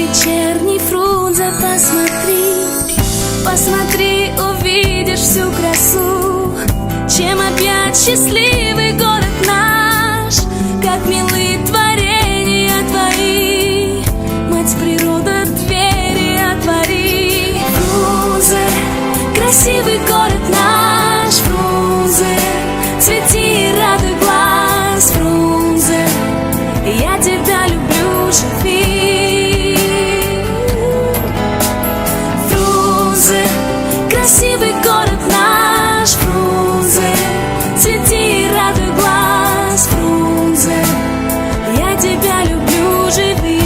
вечерний Фрунзе, посмотри, посмотри, увидишь всю красу. Чем опять счастливый город наш, как милы творения твои. Мать природа, двери отвори. Фрунзе, красивый город наш, Фрунзе, цвети и радуй глаз, Фрунзе, я тебя люблю, живи. Фрунзе, красивый город наш, Фрунзе, цвети и радуй глаз, Фрунзе, я тебя люблю, живи.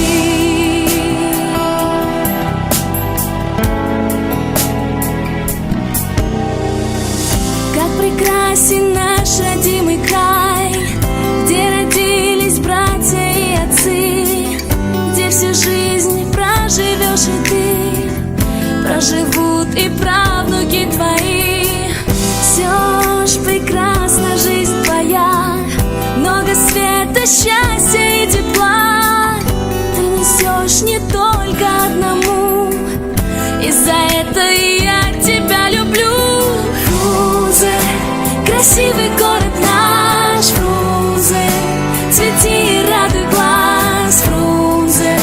Как прекрасен наш родимый край, где родились братья и отцы, где всю жизнь проживешь и ты, проживут и правнуки твои. Все ж прекрасна жизнь твоя, много света, счастья и тепла ты несешь не только одному, и за это я тебя люблю. Фрунзе, красивый город наш, Фрунзе, цвети и радуй глаз, Фрунзе,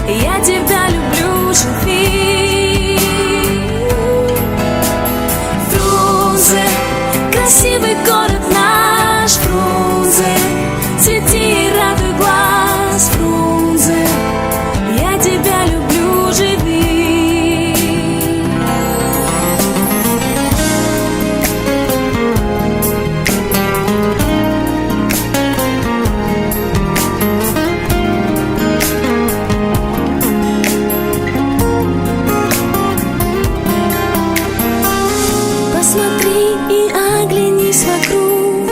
я тебя люблю, живи. Фрунзе, красивый город наш, Фрунзе, цвети и радуй глаз, Фрунзе, я тебя люблю, живи. Посмотри и оглянись вокруг,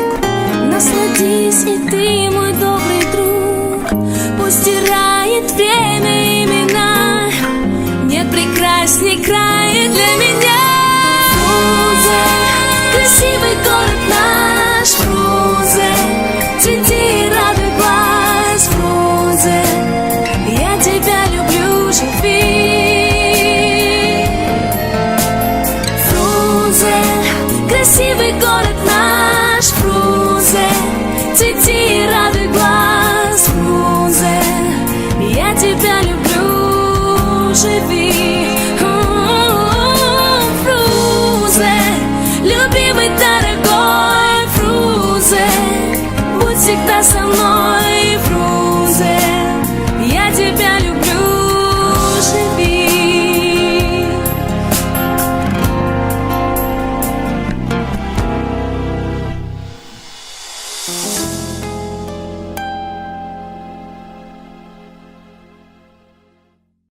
насладись и ты, мой добрый друг. Пусть стирает время имена, нет прекрасней края для меня. Фрунзе, красивый город наш, Фрунзе, цвети и радуй глаз, Фрунзе, я тебя люблю, живи. Фрунзе, красивый город наш, Фрунзе, цвети и радуй глаз, Фрунзе, я тебя люблю, живи. Фрунзе, любимый, дорогой Фрунзе, будь всегда со мной.